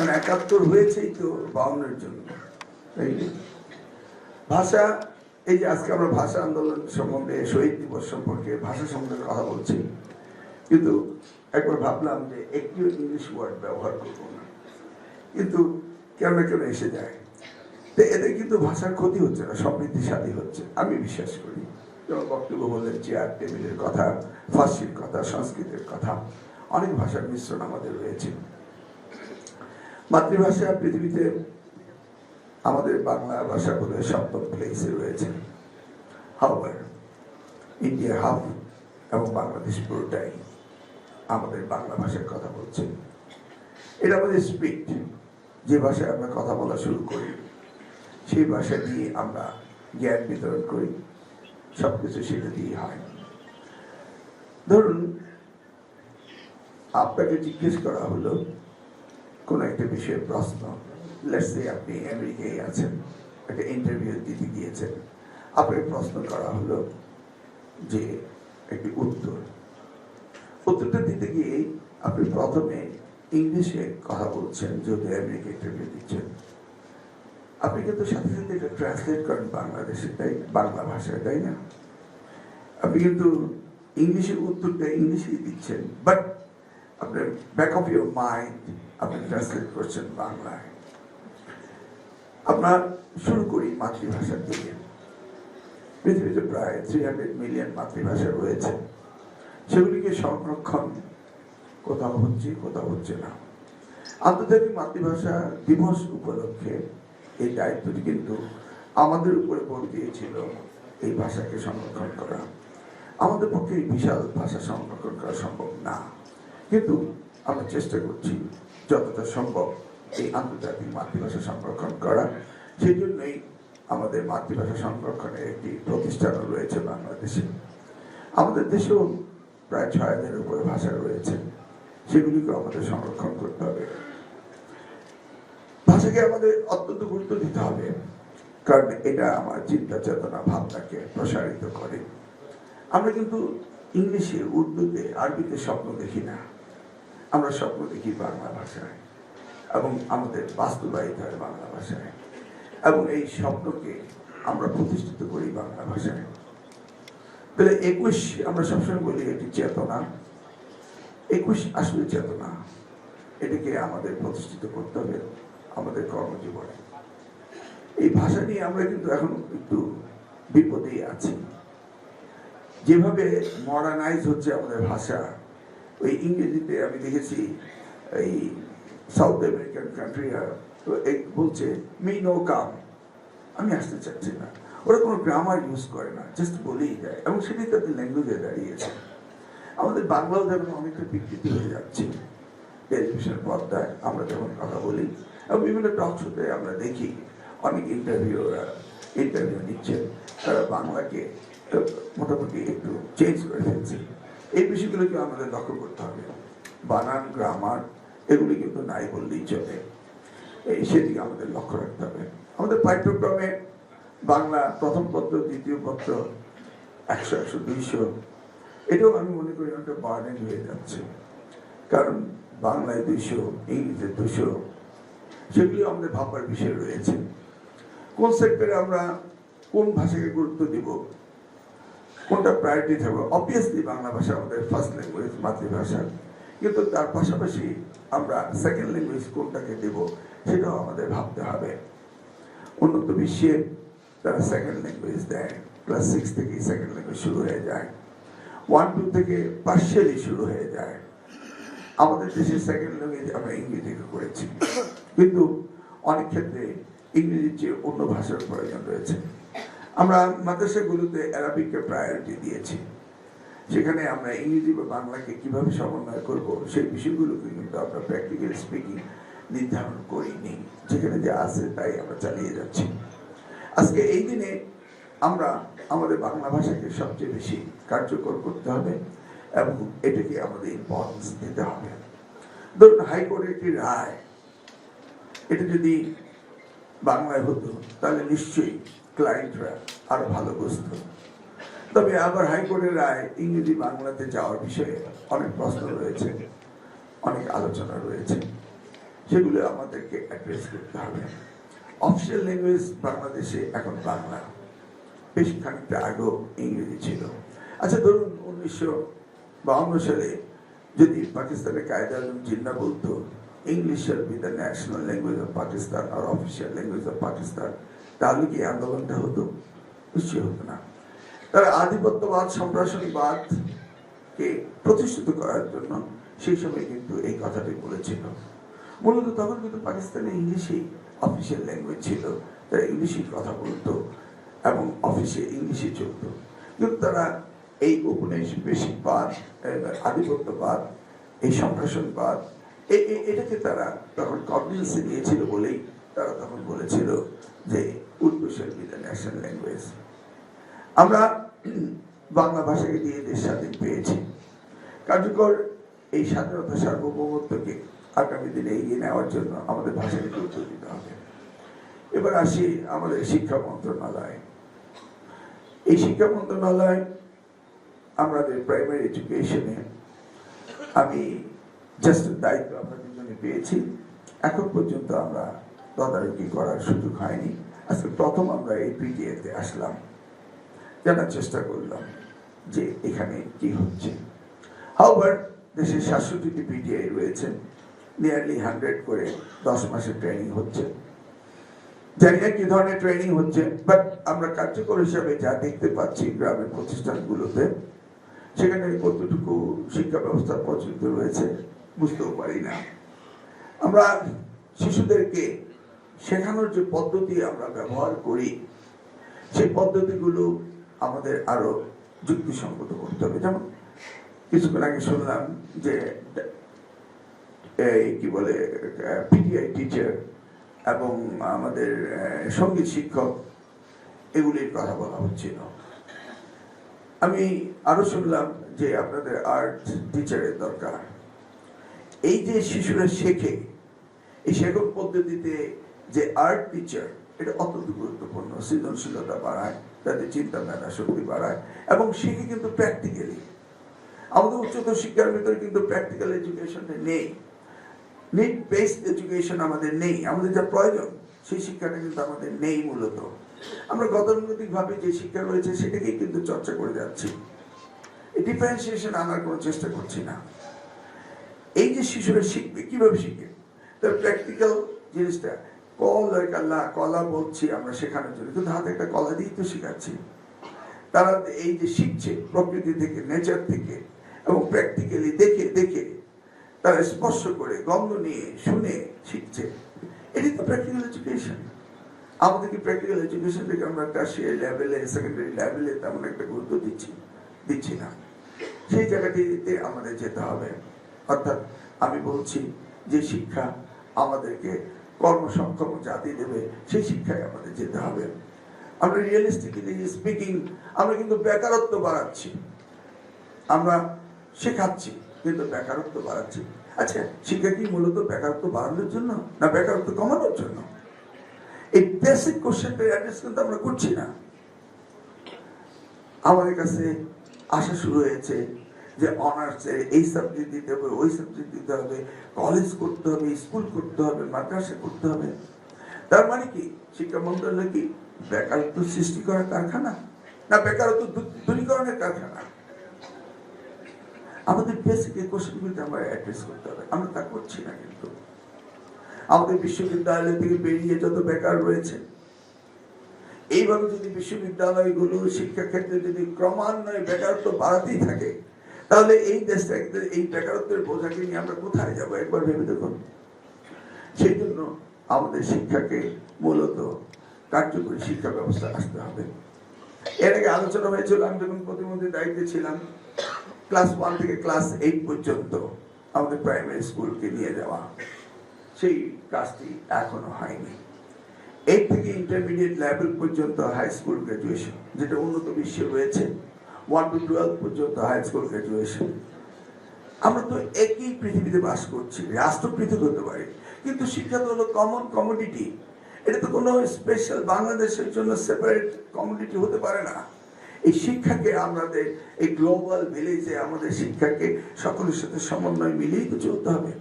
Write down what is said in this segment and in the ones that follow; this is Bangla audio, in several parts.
কারণ ৭১ হয়েছেই তো ৫২-এর জন্য, তাই না? ভাষা, এই যে আজকে আমরা ভাষা আন্দোলন সম্বন্ধে, শহীদ দিবস সম্পর্কে, ভাষা সম্বন্ধে কথা বলছি, কিন্তু একবার ভাবলাম যে একটিও ইংলিশ ওয়ার্ড ব্যবহার করবো না, কিন্তু কেন না কেন এসে যায়। তো এতে কিন্তু ভাষার ক্ষতি হচ্ছে না, সমৃদ্ধিশালী হচ্ছে, আমি বিশ্বাস করি। যেমন বক্তব্য বললেন চেয়ার টেবিলের কথা, ফার্সির কথা, সংস্কৃতের কথা, অনেক ভাষার মিশ্রণ আমাদের রয়েছে। মাতৃভাষা পৃথিবীতে আমাদের বাংলা ভাষা বলে ৭ম প্লেসে রয়েছে। হাওয়ার ইন্ডিয়া হাফ এবং বাংলাদেশ পুরোটাই আমাদের বাংলা ভাষার কথা বলছে। এটা আমাদের স্পিড, যে ভাষায় আমরা কথা বলা শুরু করি সেই ভাষা দিয়ে আমরা জ্ঞান বিতরণ করি, সবকিছু সেটা দিয়ে হয়। ধরুন আপনাকে জিজ্ঞেস করা হলো কোন একটা বিষয়ের প্রশ্ন, লেটস সে আপনি আমেরিকায় আছেন, একটা ইন্টারভিউ দিতে গিয়েছেন, আপনাকে প্রশ্ন করা হলো যে একটি উত্তরটা দিতে গিয়ে আপনি প্রথমে ইংলিশে কথা বলছেন, যদি আমেরিকা ইন্টারভিউ দিচ্ছেন, আপনি কিন্তু সাথে সাথে এটা ট্রান্সলেট করেন বাংলাদেশে, তাই বাংলা ভাষায়, তাই না? আপনি কিন্তু ইংলিশের উত্তরটা ইংলিশেই দিচ্ছেন, বাট আপনার ব্যাক অফ ইউর মাইন্ড আপনি ট্রান্সলেট করছেন বাংলায়। আমরা শুরু করি মাতৃভাষার দিকে। পৃথিবীতে প্রায় 300 মিলিয়ন মাতৃভাষা রয়েছে, সেগুলিকে সংরক্ষণ কোথাও হচ্ছে, কোথাও হচ্ছে না। আন্তর্জাতিক মাতৃভাষা দিবস উপলক্ষে এই দায়িত্বটি কিন্তু আমাদের উপরে বল দিয়েছিল এই ভাষাকে সংরক্ষণ করা। আমাদের পক্ষে এই বিশাল ভাষা সংরক্ষণ করা সম্ভব না, কিন্তু আমরা চেষ্টা করছি যতটা সম্ভব এই আন্তর্জাতিক মাতৃভাষা সংরক্ষণ করা। সেই জন্যই আমাদের মাতৃভাষা সংরক্ষণের একটি প্রতিষ্ঠানও রয়েছে বাংলাদেশে। আমাদের দেশেও প্রায় ৬,০০০-এর উপরে ভাষা রয়েছে, সেগুলিকে আমাদের সংরক্ষণ করতে হবে। ভাষাকে আমাদের অত্যন্ত গুরুত্ব দিতে হবে, কারণ এটা আমার চিন্তা চেতনা ভাবনাকে প্রসারিত করে। আমরা কিন্তু ইংলিশে, উর্দুতে, আরবিতে স্বপ্ন দেখি না, আমরা স্বপ্ন দেখি বাংলা ভাষায়, এবং আমাদের বাস্তবায়িত হয় বাংলা ভাষায়, এবং এই স্বপ্নকে আমরা প্রতিষ্ঠিত করি বাংলা ভাষায়। তাহলে ২১ আমরা সবসময় বলি এটি চেতনা, ২১ আসলে চেতনা, এটাকে আমাদের প্রতিষ্ঠিত করতে হবে আমাদের কর্মজীবনে। এই ভাষা নিয়ে আমরা কিন্তু এখন একটু বিপদেই আছি। যেভাবে মডার্নাইজ হচ্ছে আমাদের ভাষা, ওই ইংরেজিতে আমি দেখেছি এই সাউথ আমেরিকান কান্ট্রিরা বলছে মি নো কাম, আমি আসতে চাচ্ছি না। ওরা কোনো গ্রামার ইউজ করে না, জাস্ট বলেই যায়, এবং সেটাই তাদের ল্যাঙ্গুয়েজে দাঁড়িয়েছে। আমাদের বাংলাও যেমন অনেকটা বিকৃতি হয়ে যাচ্ছে টেলিভিশন পর্দায় আমরা যখন কথা বলি, এবং বিভিন্ন টক শোতে আমরা দেখি অনেক ইন্টারভিউ নিচ্ছেন, তারা বাংলাকে মোটামুটি একটু চেঞ্জ করে ফেলছে। এই বিষয়গুলোকে আমাদের লক্ষ্য করতে হবে। বানান, গ্রামার এগুলি কিন্তু নাই বললেই চলে, সেদিকে আমাদের লক্ষ্য রাখতে হবে। আমাদের পাঠ্যক্রমে বাংলা প্রথম পত্র, দ্বিতীয় পত্র ১০০, ২০০, এটাও আমি মনে করি একটা বার্ডেন হয়ে যাচ্ছে, কারণ বাংলায় ২০০, ইংরেজিতে ২০০, সেগুলি আমাদের ভাববার বিষয় রয়েছে। কোন সেক্টরে আমরা কোন ভাষাকে গুরুত্ব দিব, কোনটা প্রায়োরিটি থাকবে। অবভিয়াসলি বাংলা ভাষা আমাদের ফার্স্ট ল্যাঙ্গুয়েজ, মাতৃভাষা, কিন্তু তার পাশাপাশি আমরা সেকেন্ড ল্যাঙ্গুয়েজ কোনটাকে দেব সেটাও আমাদের ভাবতে হবে। উন্নত বিশ্বে তারা সেকেন্ড ল্যাঙ্গুয়েজ দেয়, ক্লাস 6 থেকেই সেকেন্ড ল্যাঙ্গুয়েজ শুরু হয়ে যায়, 1-2 থেকে পার্শিয়ালি শুরু হয়ে যায়। আমাদের দেশে সেকেন্ড ল্যাঙ্গুয়েজ আমরা ইংরেজিকে করেছি, কিন্তু অনেক ক্ষেত্রে ইংরেজির চেয়ে অন্য ভাষার প্রয়োজন রয়েছে। আমরা মাদ্রাসাগুলোতে অ্যারাবিককে প্রায়োরিটি দিয়েছি, সেখানে আমরা ইংরেজি বা বাংলাকে কিভাবে সমন্বয় করব সেই বিষয়গুলোকে কিন্তু আমরা প্র্যাকটিক্যাল স্পিকিং নির্ধারণ করিনি, যেখানে যা আছে তাই আমরা চালিয়ে যাচ্ছি। আজকে এই দিনে আমরা আমাদের বাংলা ভাষাকে সবচেয়ে বেশি কার্যকর করতে হবে, এবং এটাকে আমাদের ইম্পর্টেন্স দিতে হবে। ধরুন হাইকোর্টের একটি রায়, এটা যদি বাংলায় হতো তাহলে নিশ্চয়ই ক্লায়েন্টরা আরো ভালো বুঝতো। তবে আবার হাইকোর্টের রায় ইংরেজি বাংলাতে যাওয়ার বিষয়ে অনেক প্রশ্ন রয়েছে, অনেক আলোচনা রয়েছে। সেগুলো আমাদেরকে অ্যাড্রেস করতে হবে। অফিসিয়াল ল্যাঙ্গুয়েজ বাংলাদেশে এখন বাংলা, বেশ খানিকটা আগেও ইংরেজি ছিল। আচ্ছা ধরুন 1952 সালে যদি পাকিস্তানের কায়েদ আজম জিন্না বলতো English shall be the national language of Pakistan or official language of Pakistan, তাহলে কি আন্দোলনটা হতো? নিশ্চয়ই হতো না। তারা আধিপত্যবাদ সম্প্রসারণবাদ কে প্রতিষ্ঠিত করার জন্য সেই সময় কিন্তু এই কথাটি বলেছিল। মূলত তখন কিন্তু পাকিস্তানে ইংলিশই অফিসিয়াল ল্যাঙ্গুয়েজ ছিল, তারা ইংলিশই কথা বলতো এবং অফিসে ইংলিশই চলতো। কিন্তু তারা এই উপনিবেশিকবাদ, আধিপত্যবাদ, এই সম্প্রসারণবাদ এটাকে তারা তখন কগনিজেন্সে নিয়েছিল বলেই তারা তখন বলেছিল যে Urdu shall be the national language। আমরা বাংলা ভাষাকে দিয়ে দেশ স্বাধীন পেয়েছি। কার্যকর এই স্বাধীনতা সার্বভৌমত্বকে আগামী দিনে এগিয়ে নেওয়ার জন্য আমাদের ভাষাকে গুরুত্ব দিতে হবে। এবার আসি আমাদের শিক্ষা মন্ত্রণালয়। এই শিক্ষা মন্ত্রণালয় আমাদের প্রাইমারি এডুকেশনে আমি জাস্ট দায়িত্ব আমরা দুজনে পেয়েছি। এখন পর্যন্ত আমরা তদারকি করার সুযোগ হয়নি। আজকে প্রথম আমরা এই পিটিএতে আসলাম, জানার চেষ্টা করলাম যে এখানে কি হচ্ছে। হাওয়ার দেশে 67টি পিটিআই রয়েছে, নিয়ারলি 100 করে 10 মাসের ট্রেনিং হচ্ছে। জানি না কি ধরনের ট্রেনিং হচ্ছে, বাট আমরা কার্যকর হিসাবে যা দেখতে পাচ্ছি গ্রামের প্রতিষ্ঠানগুলোতে, সেখানে কতটুকু শিক্ষা ব্যবস্থা প্রচলিত রয়েছে বুঝতেও পারি না। আমরা শিশুদেরকে শেখানোর যে পদ্ধতি আমরা ব্যবহার করি, সেই পদ্ধতিগুলো আমাদের আরো যুক্তিসঙ্গত করতে হবে। যেমন কিছুক্ষণ আগে শুনলাম যে কি বলে পিটিআই টিচার এবং আমাদের সঙ্গীত শিক্ষক এগুলির কথা বলা হচ্ছিল। আমি আরো শুনলাম যে আপনাদের আর্ট টিচারের দরকার। এই যে শিশুরা শেখে, এই শেখক পদ্ধতিতে যে আর্ট টিচার, এটা অত্যন্ত গুরুত্বপূর্ণ। সৃজনশীলতা বাড়ায়, তাদের চিন্তা মেধা শক্তি বাড়ায় এবং শিখে কিন্তু প্র্যাকটিক্যালি। আমাদের উচ্চতর শিক্ষার ভিতরে কিন্তু প্র্যাকটিক্যাল এডুকেশনটা নেই, নিড বেসড এডুকেশন আমাদের নেই। আমাদের যা প্রয়োজন সেই শিক্ষাটা কিন্তু আমাদের নেই। মূলত আমরা গতানুগতিক ভাবে যে শিক্ষা রয়েছে সেটাকেই কিন্তু চর্চা করে যাচ্ছি, ডিফারেন্সিয়েশন আনার কোনো চেষ্টা করছি না। এই যে শিশুরা শিখবে, কিভাবে শিখবে? তার প্র্যাকটিক্যাল জিনিসটা, কলা বলছি আমরা শেখানোর জন্য, কিন্তু হাতে একটা কলা দিয়েই তো শেখাচ্ছি। তারা এই যে শিখছে প্রকৃতি থেকে, নেচার থেকে, এবং প্র্যাকটিক্যালি দেখে দেখে তারা স্পর্শ করে, গন্ধ নিয়ে, শুনে শিখছে। এটি তো প্র্যাকটিক্যাল এডুকেশন। আমাদের কি প্র্যাকটিক্যাল এডুকেশন থেকে আমরা টারশিয়ারি লেভেলে, সেকেন্ডারি লেভেলে তেমন একটা গুরুত্ব দিচ্ছি না। সেই জায়গাটিতে আমাদের যেতে হবে। অর্থাৎ আমি বলছি যে শিক্ষা আমাদেরকে কর্মসক্ষম জাতি দেবে, সেই শিক্ষায় আমাদের যেতে হবে। আমরা রিয়েলিস্টিকলি স্পিকিং, আমরা কিন্তু বেকারত্ব বাড়াচ্ছি, আমরা শেখাচ্ছি কিন্তু বেকারত্ব বাড়াচ্ছি। আচ্ছা, শিক্ষা কি মূলত বেকারত্ব বাড়ানোর জন্য না বেকারত্ব কমানোর জন্য? এই বেসিক কোশ্চেনটা অ্যাড্রেস কিন্তু আমরা করছি না। আমাদের কাছে আসা শুরু হয়েছে যে অনার্সে এই সাবজেক্ট দিতে হবে, ওই সাবজেক্ট দিতে হবে, কলেজ করতে হবে, স্কুল করতে হবে, মাদ্রাসা করতে হবে। তার মানে কি শিক্ষা মন্ত্রণালয় কি বেকারত্ব সৃষ্টি করার কারখানা না বেকারত্ব দূরীকরণের কারখানা? আমাদের বেসিক এই কোশ্চেনগুলোতে আমরা অ্যাড্রেস করতে হবে। আমরা তা করছি না। কিন্তু আমাদের বিশ্ববিদ্যালয় থেকে বেরিয়ে যত বেকার রয়েছে, এইভাবে যদি বিশ্ববিদ্যালয়গুলো শিক্ষাক্ষেত্রে যদি ক্রমান্বয়ে বেকারত্ব বাড়াতেই থাকে, তাহলে এই দেশটা এই বেকারত্বের বোঝাকে নিয়ে আমরা কোথায় যাবো? একবার ভেবে দেখুন। সেই জন্য আমাদের শিক্ষাকে মূলত কার্যকরী শিক্ষা ব্যবস্থা আসতে হবে। এর আগে আলোচনা হয়েছিল, আমি যখন প্রতিমন্ত্রীর দায়িত্বে ছিলাম, ক্লাস 1 থেকে ক্লাস 8 পর্যন্ত আমাদের প্রাইমারি স্কুলকে নিয়ে যাওয়া, সেই কাজটি এখনো হয়নি। 8 থেকে ইন্টারমিডিয়েট লেভেল পর্যন্ত হাই স্কুল গ্রাজুয়েশন, যেটা উন্নত বিশ্বে রয়েছে, 1 to 12 পর্যন্ত হাই স্কুল গ্রাজুয়েশন। আমরা তো একই পৃথিবীতে বাস করছি, রাষ্ট্র পৃথক হতে পারে, কিন্তু শিক্ষা তো হলো কমন কমোডিটি। এটা তো কোনো স্পেশাল বাংলাদেশের জন্য সেপারেট কমোডিটি হতে পারে না। এই শিক্ষাকে আমাদের এই গ্লোবাল ভিলেজে আমাদের শিক্ষাকে সকলের সাথে সমন্বয় মিলিয়ে তো চলতে হবে।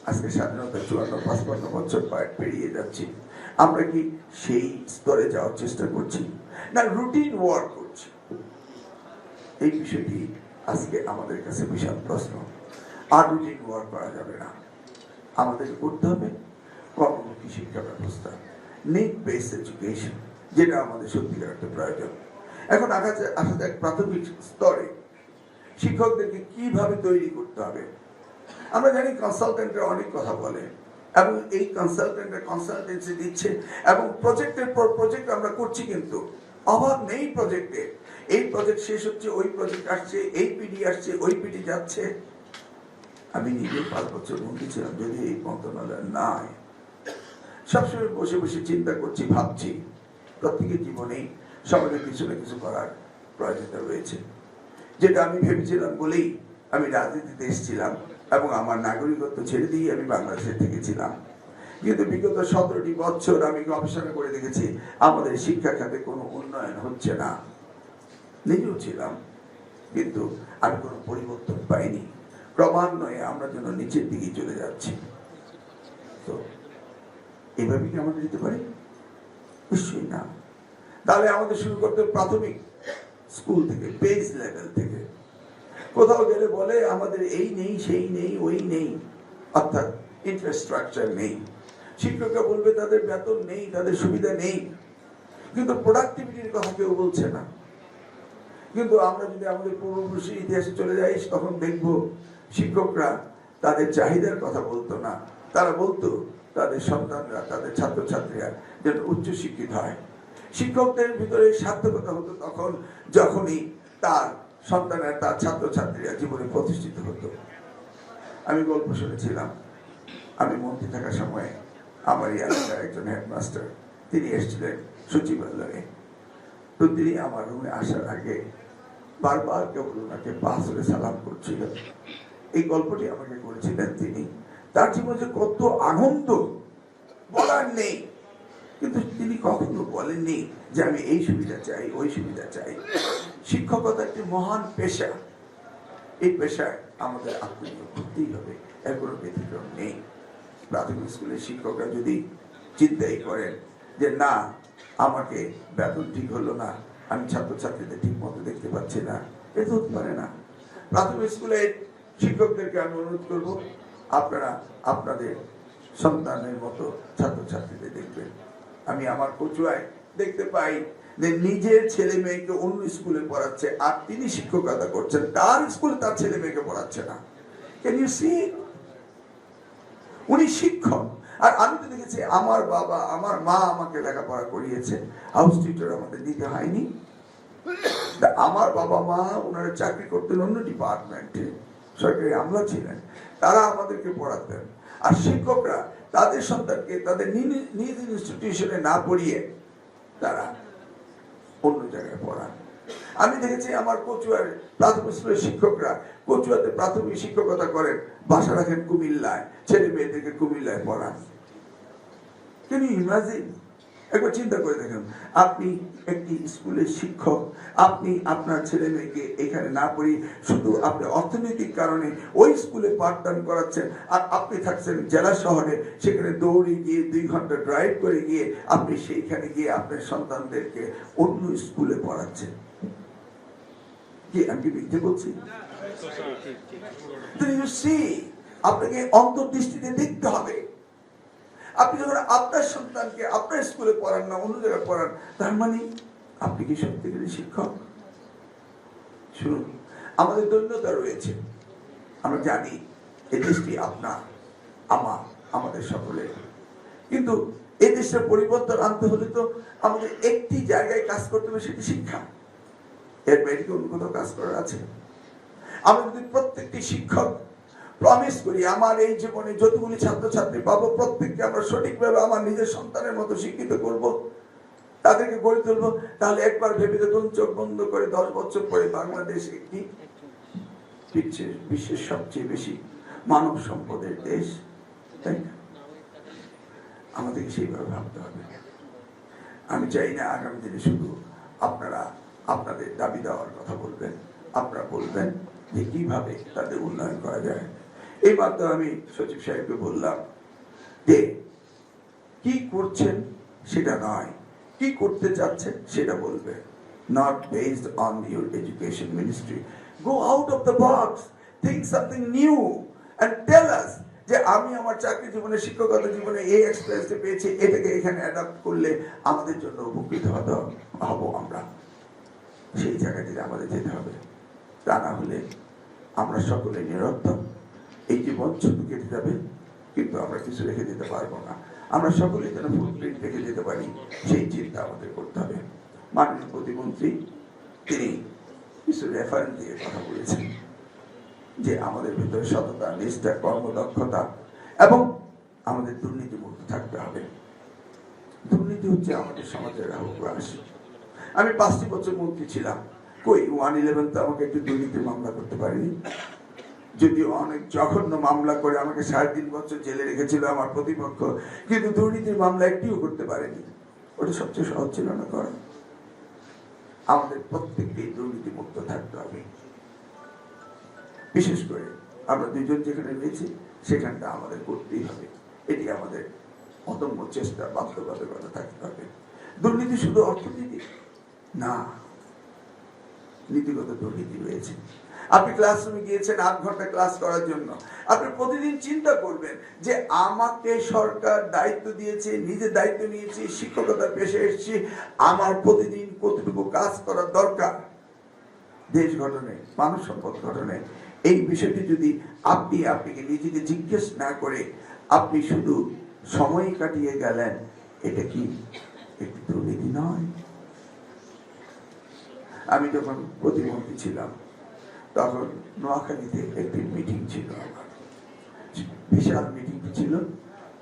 আজকে স্বাধীনতা 54-55 বছর পেরিয়ে যাচ্ছি, আমরা কি সেই স্তরে যাওয়ার চেষ্টা করছি না রুটিন ওয়ার্ক করছি? এই বিষয়টি আজকে আমাদের কাছে বিশাল প্রশ্ন। আর রুটিন ওয়ার্ক করা যাবে না, আমাদেরকে করতে হবে কর্মমুখী শিক্ষা ব্যবস্থা, নিড বেসড এডুকেশন, যেটা আমাদের সত্যিকার একটা প্রয়োজন। এখন আসা যাক প্রাথমিক স্তরে শিক্ষকদেরকে কিভাবে তৈরি করতে হবে। আমরা জানি কনসালটেন্টরা অনেক কথা বলে এবং এই কনসালটেন্টরা কনসালটেন্সি দিচ্ছে এবং প্রজেক্টের পর প্রজেক্ট আমরা করছি, কিন্তু অভাব নেই প্রজেক্টে। এই প্রজেক্ট শেষ হচ্ছে, ওই প্রজেক্ট আসছে, এই পিডি আসছে, ওই পিডি যাচ্ছে। আমি নিজে 5 বছর মন্ত্রী ছিলাম, যদি এই মন্ত্রণালয় নাই, সবসময় বসে বসে চিন্তা করছি, ভাবছি প্রত্যেকের জীবনেই সমাজের কিছু না কিছু করার প্রয়োজনীয়তা রয়েছে। যেটা আমি ভেবেছিলাম বলেই আমি রাজনীতিতে এসেছিলাম এবং আমার নাগরিকত্ব ছেড়ে দিয়ে আমি বাংলাদেশে থেকেছিলাম। কিন্তু বিগত 17টি বছর আমি গবেষণা করে দেখেছি আমাদের শিক্ষা খাতে কোনো উন্নয়ন হচ্ছে না। নিজেও ছিলাম, কিন্তু আমি কোনো পরিবর্তন পাইনি। ক্রমান্বয়ে আমরা যেন নিচের দিকে চলে যাচ্ছি। তো এইভাবে কি আমরা যেতে পারি? নিশ্চয়ই না। তাহলে আমাদের শুরু করতে প্রাথমিক স্কুল থেকে, বেস লেভেল থেকে। কোথাও গেলে বলে আমাদের এই নেই, সেই নেই, ওই নেই, অর্থাৎ ইনফ্রাস্ট্রাকচার নেই। শিক্ষকরা বলবে তাদের বেতন নেই, তাদের সুবিধা নেই, কিন্তু প্রোডাক্টিভিটির কথা কেউ বলছে না। কিন্তু আমরা যদি আমাদের পূর্বপুরুষের ইতিহাসে চলে যাই, তখন দেখব শিক্ষকরা তাদের চাহিদার কথা বলতো না, তারা বলতো তাদের সন্তানরা, তাদের ছাত্রছাত্রীরা যেন উচ্চ শিক্ষিত হয়। শিক্ষকদের ভিতরে সার্থকতা হতো তখন যখনই তার সন্তানের, তার ছাত্রছাত্রীরা জীবনে প্রতিষ্ঠিত হতো। আমি গল্প শুনেছিলাম, আমি মন্ত্রী থাকার সময় আমার এলাকার একজন হেডমাস্টার, তিনি এসেছিলেন সচিবালয়ে। তো তিনি আমার রুমে আসার আগে বারবার কেবল ওনাকে পা ধরে সালাম করছিল। এই গল্পটি আমাকে করেছিলেন তিনি। তার জীবনে কত আনন্দ বলার নেই, কিন্তু তিনি কখনো বলেননি যে আমি এই সুবিধা চাই, ওই সুবিধা চাই। শিক্ষকতা একটি মহান পেশা, এই পেশায় আমাদের আত্মনিয়োগ করতেই হবে, এর কোনো ব্যতিক্রম নেই। প্রাথমিক স্কুলের শিক্ষকরা যদি চিন্তাই করেন যে না, আমাকে বেতন ঠিক হলো না, আমি ছাত্রছাত্রীদের ঠিক মতো দেখতে পাচ্ছি না, এ তো হতে পারে না। প্রাথমিক স্কুলের শিক্ষকদেরকে আমি অনুরোধ করব, আপনারা আপনাদের সন্তানের মতো ছাত্রছাত্রীদের দেখবেন। আমি আমার কচুয়ায় দেখতে পাই যে নিজের ছেলে মেয়েকে অন্য স্কুলে পড়াচ্ছে, আর তিনি শিক্ষকতা করছেন, তার স্কুলে তার ছেলে মেয়েকে পড়াচ্ছে না। Can you see? উনি শিক্ষক, আর আমি তো দেখেছি আমার বাবা, আমার মা আমাকে লেখাপড়া করিয়েছে, হাউস টিচার আমাদের দিতে হয়নি। আমার বাবা মা ওনারা চাকরি করতেন অন্য ডিপার্টমেন্টে, সরকারি আমলা ছিলেন, তারা আমাদেরকে পড়াতেন। আর শিক্ষকরা তাদের সন্তানকে তাদের নিজ ইনস্টিটিউশনে না পড়িয়ে তারা অন্য জায়গায় পড়ান। আমি দেখেছি আমার কচুয়ার প্রাথমিক স্কুলের শিক্ষকরা কচুয়াতে প্রাথমিক শিক্ষকতা করেন, বাসা রাখেন কুমিল্লায়, ছেলে মেয়েদেরকে কুমিল্লায় পড়ান। Can you imagine? একবার চিন্তা করে দেখেন, আপনি একটি স্কুলের শিক্ষক, আপনি আপনার ছেলে মেয়েকে এখানে না পড়িয়ে শুধু আপনি অর্থনৈতিক কারণে ওই স্কুলে পাঠদান করাচ্ছেন, আর আপনি থাকছেন জেলা শহরে, সেখানে দৌড়ে গিয়ে 2 ঘন্টা ড্রাইভ করে গিয়ে আপনি সেইখানে গিয়ে আপনার সন্তানদেরকে অন্য স্কুলে পড়াচ্ছেন। কি আমি মিথ্যে বলছি? আপনাকে অন্তর্দৃষ্টিতে দেখতে হবে। আপনি যখন আপনার সন্তানকে আপনার স্কুলে পড়ান না, অন্য জায়গায় পড়ান, তার মানে আপনি কি সত্যিকারের শিক্ষক? শুনুন, আমাদের দৈন্যতা রয়েছে, আমরা জানি এই দেশটি আপনার, আমার, আমাদের সকলের। কিন্তু এই দেশের পরিবর্তন আনতে হলে তো আমাদের একটি জায়গায় কাজ করতে হবে, সেটি শিক্ষা। এর বাইরে কি অন্য কোথাও কাজ করার আছে? আমরা যদি প্রত্যেকটি শিক্ষক প্রমিস করি আমার এই জীবনে যতগুলি ছাত্রছাত্রী পাবো প্রত্যেককে আমরা সঠিকভাবে আমার নিজের সন্তানের মতো শিক্ষিত করব, তাদেরকে গড়ে তুলবো, তাহলে একবার ভেবে দেখুন, চোখ বন্ধ করে 10 বছর পরে বাংলাদেশ একটি বিশ্বের সবচেয়ে বেশি মানব সম্পদের দেশ, তাই না? আমাদেরকে সেইভাবে ভাবতে হবে। আমি চাই না আগামী দিনে শুধু আপনারা আপনাদের দাবি দেওয়ার কথা বলবেন, আপনারা বলবেন যে কিভাবে তাদের উন্নয়ন করা যায়। এই মাত্র আমি সচিব সাহেবকে বললাম যে কি করছেন সেটা নয়, কি করতে চাচ্ছেন সেটা বলবে, not based on your education ministry. Go out of the box, think something new and tell us যে আমি আমার চাকরি জীবনে, শিক্ষকতা জীবনে এই এক্সপেরিয়েন্সটা পেয়েছি, এটাকে এখানে অ্যাডাপ্ট করলে আমাদের জন্য উপকৃত হব আমরা। সেই জায়গাটিতে আমাদের যেতে হবে, তা না হলে আমরা সকলে নিরর্থক, এই জীবন শুধু কেটে যাবে, কিন্তু আমরা কিছু রেখে দিতে পারবো না। আমরা সকলে যেন ফুটপ্রিন্ট রেখে দিতে পারি, সেই চিন্তা আমাদের করতে হবে। মাননীয় প্রতিমন্ত্রী তিনি কিছু রেফারেন্স দিয়ে কথা বলেছেন যে আমাদের ভিতরে সততা, নিষ্ঠা, কর্মদক্ষতা এবং আমাদের দুর্নীতিমুক্ত থাকতে হবে। দুর্নীতি হচ্ছে আমাদের সমাজের গ্রাস। আমি 5টি বছর মন্ত্রী ছিলাম, কই 111 তো আমাকে একটু দুর্নীতির মামলা করতে পারিনি, যদিও অনেক জঘন্য মামলা করে আমাকে 3.5 বছর জেলে রেখেছিল আমার প্রতিপক্ষ, কিন্তু দুর্নীতির মামলা একটিও করতে পারেনি। ওটা সবচেয়ে সহজ ছিল না করা। আমাদের প্রত্যেককেই দুর্নীতি মুক্ত থাকতে হবে। বিশেষ করে আমরা দুজন যেখানে রয়েছি সেখানটা আমাদের করতেই হবে, এটি আমাদের অদম্য চেষ্টা, বাধ্যবাধকতা থাকতে হবে। দুর্নীতি শুধু অর্থনীতি না, নীতিগত দুর্নীতি রয়েছে। আপনি ক্লাসরুমে গিয়েছেন 8 ঘন্টা ক্লাস করার জন্য, আপনি প্রতিদিন চিন্তা করবেন যে আমাকে সরকার দায়িত্ব দিয়েছে, নিজে দায়িত্ব নিয়েছি, শিক্ষকতার পেশায় এসেছি, আমার প্রতিদিন কতটুকু কাজ করার দরকার দেশ গঠনে, মানব সম্পদ গঠনে। এই বিষয়টি যদি আপনাকে নিজেকে জিজ্ঞেস না করে আপনি শুধু সময় কাটিয়ে গেলেন, এটা কি একটি দুর্নীতি নয়? আমি যখন প্রতিমন্ত্রী ছিলাম তখন নোয়াখালীতে একটি মিটিং ছিল, আমার বিশাল মিটিংটি ছিল।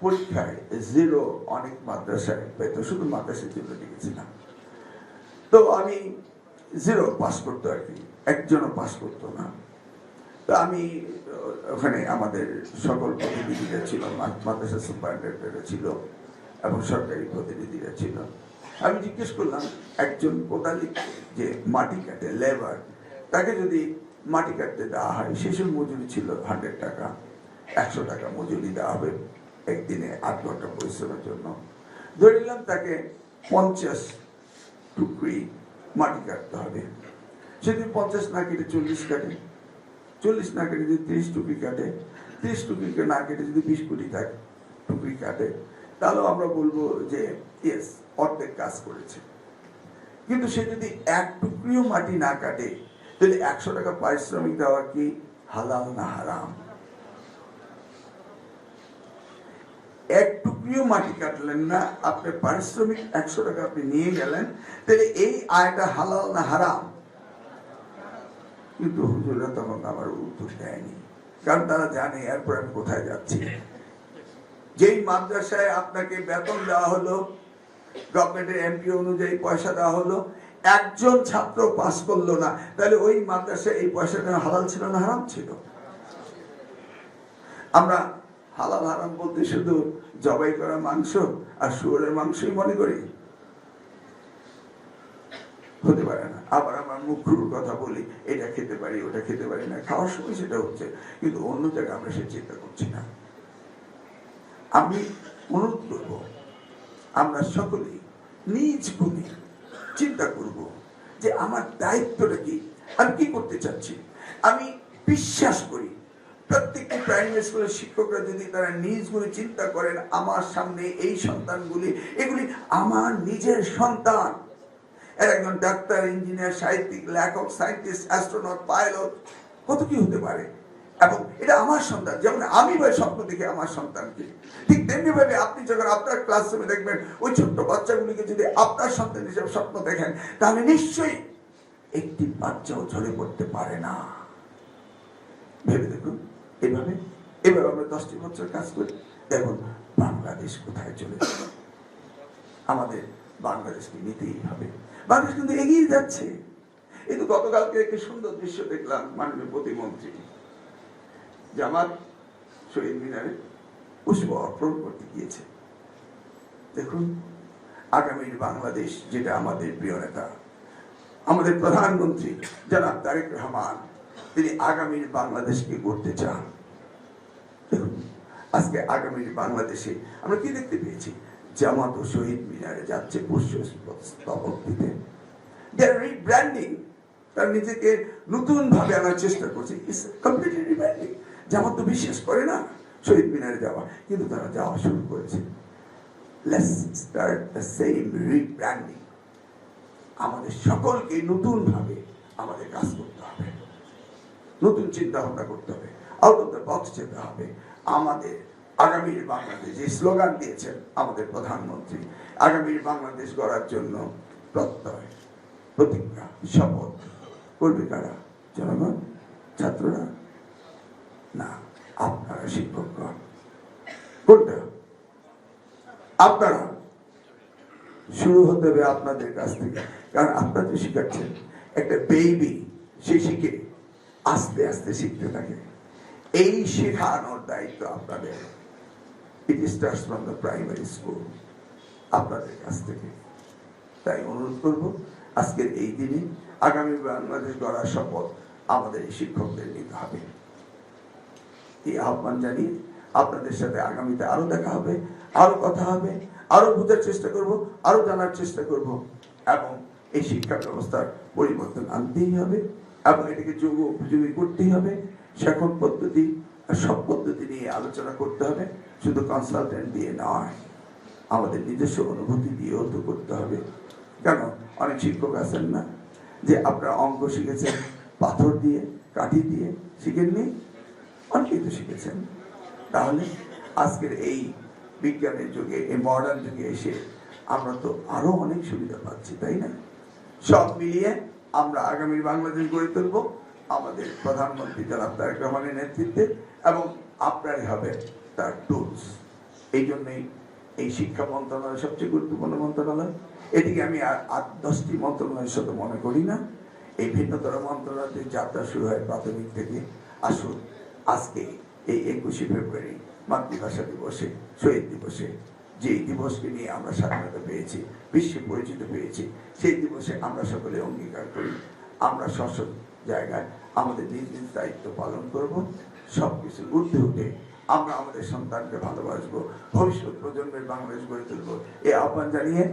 পরীক্ষায় 0 অনেক মাদ্রাসায় পেত, শুধু মাদ্রাসার জন্য লিখেছিলাম। তো আমি 0 পাস করতো আর কি, একজনও পাস করতো না। তো আমি ওখানে আমাদের সকল প্রতিনিধিরা ছিল, মাদ্রাসা সুপারিনটেন্ডেন্টরা ছিল এবং সরকারি প্রতিনিধিরা ছিল। আমি জিজ্ঞেস করলাম, একজন কোদালি যে মাটি কাটে, লেবার, তাকে যদি মাটি কাটতে দেওয়া হয়, শেষের মজুরি ছিল 100 টাকা, 100 টাকা মজুরি দেওয়া হবে একদিনে 8 ঘন্টা পরিশ্রমের জন্য। ধরে নিলাম তাকে 50 টুকরি মাটি কাটতে হবে। সেদিন 50 না কেটে 40 কাটে, 40 না কেটে যদি 30 টুকরি কাটে, 30 টুকরি না কেটে যদি 20 কোটি টুকরি কাটে, তাহলে আমরা বলবো যে ইয়েস, অর্ধেক কাজ করেছে। কিন্তু সে যদি 1 টুকরিও মাটি না কাটে, তাহলে 100 টাকা পারিশ্রমিক দেওয়া কি হালাল না হারাম? 1 টুকরিও মাটি কাটলেন না, আপনার পারিশ্রমিক 100 টাকা আপনি নিয়ে গেলেন, তাহলে এই আয়টা হালাল না হারাম? কিন্তু হুজুররা তখন আমার উত্তর দেয়নি, কারণ তারা জানে এরপর আমি কোথায় যাচ্ছি। যেই মাদ্রাসায় আপনাকে বেতন দেওয়া হলো, গভর্নমেন্টের এমপি অনুযায়ী পয়সা দেওয়া হলো, একজন ছাত্র পাস করলো না, তাহলে ওই মাদ্রাসায় এই পয়সাটা হালাল ছিল না হারাম ছিল? আমরা হালাল হারাম বলতে শুধু জবাই করা মাংস আর শুয়োরের মাংসই মনে করি? হতে পারে না। আবার আমার মুখরুর কথা বলি, এটা খেতে পারি, ওটা খেতে পারি না, খাওয়ার সময় সেটা হচ্ছে, কিন্তু অন্য জায়গায় আমরা সে চিন্তা করছি না। আমি অনুরোধ করবো, আমরা সকলেই নিজ গুণে চিন্তা করব যে আমার দায়িত্বটা কি, আমি কি করতে চাচ্ছি। আমি বিশ্বাস করি প্রত্যেকটি প্রাইমারি স্কুলের শিক্ষকরা যদি তারা নিজ গুণে চিন্তা করেন, আমার সামনে এই সন্তানগুলি, এগুলি আমার নিজের সন্তান। এর একজন ডাক্তার, ইঞ্জিনিয়ার, সাহিত্যিক, লেখক, সায়েন্টিস্ট, অ্যাস্ট্রোনট, পাইলট, কত কি হতে পারে, এবং এটা আমার সন্তান। যেমন আমি ভাই স্বপ্ন দেখি আমার সন্তানকে, ঠিক তেমনি ভাবে আপনি যখন আপনার ক্লাসরুমে দেখবেন ওই ছোট্ট বাচ্চাগুলিকে যদি আপনার সন্তান হিসেবে স্বপ্ন দেখেন, তাহলে নিশ্চয়ই একটি বাচ্চাও ঝরে পড়তে পারে না। ভেবে দেখুন, এভাবে আমরা 10টি বছর কাজ করি, দেখুন বাংলাদেশ কোথায় চলে যাবে। আমাদের বাংলাদেশকে নিতেই হবে। বাংলাদেশ কিন্তু এগিয়ে যাচ্ছে। কিন্তু গতকালকে একটি সুন্দর দৃশ্য দেখলাম, মাননীয় প্রতিমন্ত্রী জামাত শহীদ মিনারে পুষ্প অর্পণ করতে গিয়েছে। দেখুন, আগামীর বাংলাদেশ, যেটা আমাদের প্রিয় নেতা, আমাদের প্রধানমন্ত্রী জনাব তারেক রহমান, তিনি আগামীর বাংলাদেশকে গড়তে চান। আজকে আগামী বাংলাদেশে আমরা কি দেখতে পেয়েছি? জামাত ও শহীদ মিনারে যাচ্ছে পুষ্পস্তবক দিতে। রিব্র্যান্ডিং, তার নিজেকে নতুন ভাবে আনার চেষ্টা করছে। Completely rebranding. জামাত তো বিশ্বাস করে না শহীদ মিনারে যাওয়া, কিন্তু তারা যাওয়া শুরু করেছে। Let's start the same rebranding. আমাদের সকলকে নতুন ভাবে আমাদের কাজ করতে হবে, নতুন চিন্তা ভাবনা করতে হবে, আউট অফ দ্য বক্স যেতে হবে। আমাদের আগামীর বাংলাদেশ, যে স্লোগান দিয়েছেন আমাদের প্রধানমন্ত্রী, আগামীর বাংলাদেশ গড়ার জন্য প্রত্যয়, প্রতিজ্ঞা, শপথ করবে কারা? জনগণ, ছাত্ররা না, আপনারা শিক্ষকগণ। কোনটা? আপনারা। শুরু হতে হবে আপনাদের কাছ থেকে, কারণ আপনারা তো শিখাচ্ছেন। একটা বেবি সে শিখে আস্তে আস্তে শিখতে থাকে। এই শেখানোর দায়িত্ব আপনাদের। It starts from the primary school, আপনাদের কাছ থেকে। তাই অনুরোধ করব, আজকের এই দিনে আগামী বাংলাদেশ গড়ার শপথ আমাদের এই শিক্ষকদের নিতে হবে। এই আহ্বান জানিয়ে আপনাদের সাথে আগামীতে আরো দেখা হবে, আরো কথা হবে, আরো বোঝার চেষ্টা করব, আরো জানার চেষ্টা করব, এবং এই শিক্ষা ব্যবস্থার পরিবর্তন আনতেই হবে এবং এটাকে যোগ উপযোগী করতেই হবে। শেখন পদ্ধতি আর সব পদ্ধতি নিয়ে আলোচনা করতে হবে, শুধু কনসালটেন্ট দিয়ে নয়, আমাদের নিজস্ব অনুভূতি দিয়েও তো করতে হবে। কেন অনেক শিক্ষক আছেন না যে আপনারা অঙ্ক শিখেছেন পাথর দিয়ে, কাঠি দিয়ে, শিখেননি? অনেকেই তো শিখেছেন। তাহলে আজকের এই বিজ্ঞানের যুগে, এই মডার্ন যুগে এসে আমরা তো আরো অনেক সুবিধা পাচ্ছি, তাই না? সব মিলিয়ে আমরা আগামীর বাংলাদেশ গড়ে তুলব আমাদের প্রধানমন্ত্রী জনাব তারেক রহমানের নেতৃত্বে, এবং আপনারই হবে তার টুলস। এই জন্যই এই শিক্ষা মন্ত্রণালয় সবচেয়ে গুরুত্বপূর্ণ মন্ত্রণালয়। এটিকে আমি আর 8-10টি মন্ত্রণালয়ের সাথে মনে করি না। এই ভিন্নতর মন্ত্রণালয়ের যাত্রা শুরু হয় প্রাথমিক থেকে। আসুন আজকে এই 21শে ফেব্রুয়ারি মাতৃভাষা দিবসে, শহীদ দিবসে, যে দিবসকে নিয়ে আমরা স্বাধীনতা পেয়েছি, বিশ্বে পরিচিত পেয়েছি, সেই দিবসে আমরা সকলে অঙ্গীকার করি আমরা স্ব জায়গায় আমাদের নিজ নিজ দায়িত্ব পালন করব। সবকিছু ঊর্ধ্বে উঠে আমরা আমাদের সন্তানকে ভালোবাসবো, ভবিষ্যৎ প্রজন্মের বাংলাদেশ গড়ে তুলবো। এই আহ্বান জানিয়ে